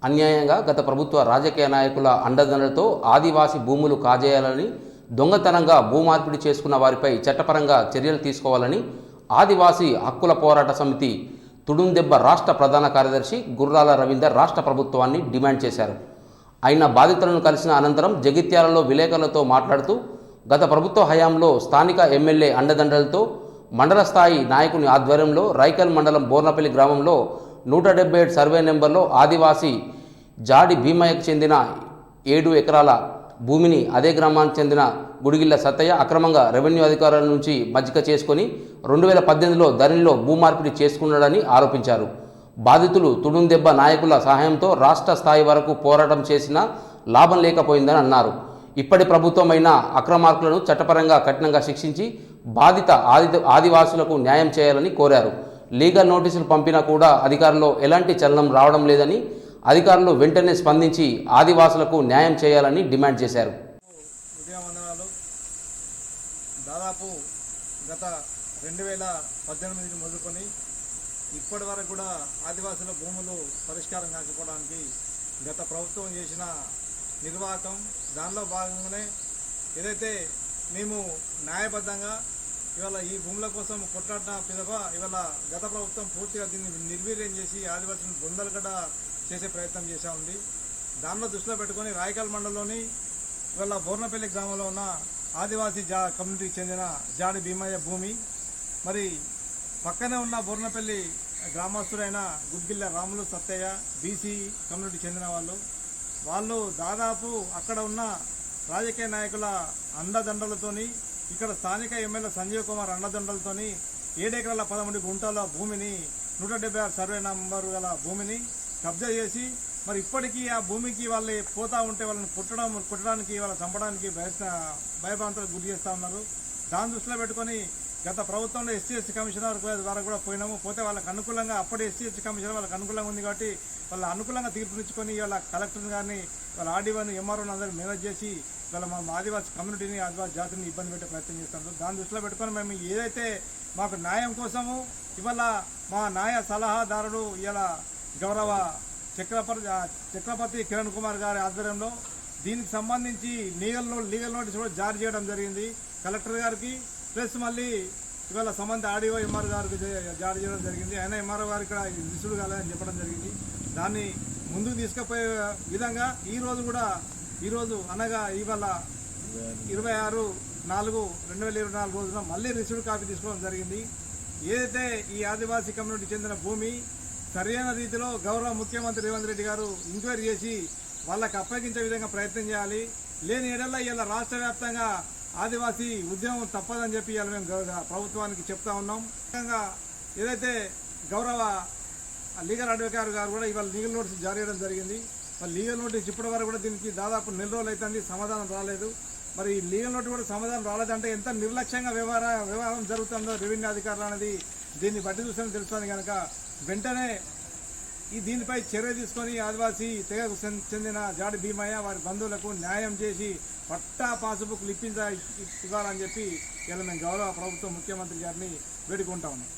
అన్యాయంగా గత ప్రభుత్వ రాజకీయ నాయకుల అండదండలతో ఆదివాసీ భూములు కాజేయాలని, దొంగతనంగా భూమార్పిడి చేసుకున్న వారిపై చట్టపరంగా చర్యలు తీసుకోవాలని ఆదివాసీ హక్కుల పోరాట సమితి తుడుందెబ్బ రాష్ట్ర ప్రధాన కార్యదర్శి గుర్రాల రవీందర్ రాష్ట్ర ప్రభుత్వాన్ని డిమాండ్ చేశారు. ఆయన బాధితులను కలిసిన అనంతరం జగిత్యాలలో విలేకరులతో మాట్లాడుతూ గత ప్రభుత్వ హయాంలో స్థానిక ఎమ్మెల్యే అండదండలతో మండల స్థాయి నాయకుని ఆధ్వర్యంలో రైకల్ మండలం బోర్నపల్లి గ్రామంలో 177 సర్వే నెంబర్లో ఆదివాసీ జాడి భీమయ్యకు చెందిన 7 ఎకరాల భూమిని అదే గ్రామానికి చెందిన గుడిగిల్ల సత్తయ్య అక్రమంగా రెవెన్యూ అధికారుల నుంచి మజ్జిక చేసుకొని 2018లో ధరణిలో భూమార్పిడి చేసుకున్నాడని ఆరోపించారు. బాధితులు తుడుందెబ్బ నాయకుల సహాయంతో రాష్ట్ర స్థాయి వరకు పోరాటం చేసినా లాభం లేకపోయిందని అన్నారు. ఇప్పటి ప్రభుత్వమైన అక్రమార్కులను చట్టపరంగా కఠినంగా శిక్షించి బాధిత ఆదివాసులకు న్యాయం చేయాలని కోరారు. లీగల్ నోటీసులు పంపినా కూడా అధికారుల్లో ఎలాంటి చలనం రావడం లేదని, అధికారులు వెంటనే స్పందించి ఆదివాసులకు న్యాయం చేయాలని డిమాండ్ చేశారు. దాదాపు గత 2018 మొదలుకొని ఇప్పటి వరకు కూడా ఆదివాసుల భూములు పరిష్కారం కాకపోవడానికి గత ప్రభుత్వం చేసిన నిర్వాహకం, దానిలో భాగంగానే ఏదైతే మేము న్యాయబద్ధంగా ఇవాళ ఈ భూముల కోసం కొట్లాడిన పిదప ఇవాళ గత ప్రభుత్వం పూర్తిగా దీన్ని నిర్వీర్యం చేసి ఆదివాసులను బొందలగడ్డ చేసే ప్రయత్నం చేస్తూ ఉంది. దానిలో దృష్టిలో పెట్టుకొని రాయకల్ మండలంలోని ఇవాళ బోర్నపల్లి గ్రామంలో ఉన్న ఆదివాసీ కమ్యూనిటీకి చెందిన జాడి భీమయ్య భూమి, మరి పక్కనే ఉన్న బోర్నపల్లి గ్రామస్తుడైన గుడ్గిల్ల రాములు సత్తయ్య బీసీ కమ్యూనిటీకి చెందిన వాళ్ళు దాదాపు అక్కడ ఉన్న రాజకీయ నాయకుల అండదండలతోని, ఇక్కడ స్థానిక ఎమ్మెల్యే సంజీవ్ కుమార్ అండదండలతోని 7 ఎకరాల 13 గుంటల భూమిని 176 సర్వే నంబరు గల భూమిని కబ్జా చేసి, మరి ఇప్పటికీ ఆ భూమికి వాళ్ళు పోతా ఉంటే వాళ్ళని కుట్టడానికి వాళ్ళ చంపడానికి భయభ్రాంతులకు గురి చేస్తూ ఉన్నారు. దాన్ని దృష్టిలో పెట్టుకొని గత ప్రభుత్వంలో ఎస్సీ కమిషనర్ ద్వారా కూడా పోతే వాళ్ళకి అనుకూలంగా, అప్పటి ఎస్సీ కమిషనర్ వాళ్ళకి అనుకూలంగా ఉంది కాబట్టి వాళ్ళ అనుకూలంగా తీర్పునిచ్చుకొని వాళ్ళ కలెక్టర్ గారిని, వాళ్ళ ఆర్డీఓని, ఎంఆర్ఓని అందరూ మేనేజ్ చేసి వాళ్ళ మా ఆదివాసీ కమ్యూనిటీని, ఆదివాసీ జాతిని ఇబ్బంది పెట్టే ప్రయత్నం చేస్తాము. దాన్ని దృష్టిలో పెట్టుకొని మేము ఏదైతే మాకు న్యాయం కోసము ఇవాళ మా న్యాయ సలహాదారుడు ఇవాళ గౌరవ చక్రపతి కిరణ్ కుమార్ గారి ఆధ్వర్యంలో దీనికి సంబంధించి లీగల్ నోటీస్ కూడా జారీ చేయడం జరిగింది కలెక్టర్ గారికి. ప్లస్ మళ్ళీ ఇవాళ సంబంధిత ఆర్డీఓ ఎంఆర్ గారికి జారీ చేయడం జరిగింది. ఆయన ఎంఆర్ఓ గారు ఇక్కడ రిసీవ్ కాలేదని చెప్పడం జరిగింది. దాన్ని ముందుకు తీసుకుపోయే విధంగా ఈరోజు అనగా ఇవాళ 26/4/2024 రోజున మళ్ళీ రిసీవ్డ్ కాపీ తీసుకోవడం జరిగింది. ఏదైతే ఈ ఆదివాసీ కమ్యూనిటీ చెందిన భూమి సరైన రీతిలో గౌరవ ముఖ్యమంత్రి రేవంత్ రెడ్డి గారు ఎంక్వైరీ చేసి వాళ్ళకి అప్పగించే విధంగా ప్రయత్నం చేయాలి. లేని ఏడల్లా ఇలా రాష్ట్ర వ్యాప్తంగా ఆదివాసీ ఉద్యమం తప్పదని చెప్పి ఇవాళ మేము ప్రభుత్వానికి చెప్తా ఉన్నాం. ముఖ్యంగా ఏదైతే గౌరవ లీగల్ అడ్వకేట్ గారు కూడా ఇవాళ లీగల్ నోటీస్ జారీ చేయడం జరిగింది. మరి లీగల్ నోటీస్ ఇప్పటి వరకు కూడా దీనికి దాదాపు 4 రోజులు అవుతుంది, సమాధానం రాలేదు. మరి లీగల్ నోటీస్ కూడా సమాధానం రాలేదంటే ఎంత నిర్లక్ష్యంగా వ్యవహారం జరుగుతుందో రెవెన్యూ అధికారులు అనేది దీన్ని బట్టి చూస్తే తెలుస్తుంది. కనుక వెంటనే దీనిపై చర్య తీసుకొని ఆదివాసీ తెగకు చెందిన జాడి భీమయ్య వారి బంధువులకు న్యాయం చేసి పట్టా పాస్బుక్లు ఇవ్వాలని చెప్పి ఇలా మేము గౌరవ ప్రభుత్వ ముఖ్యమంత్రి గారిని వేడుకుంటా ఉన్నాం.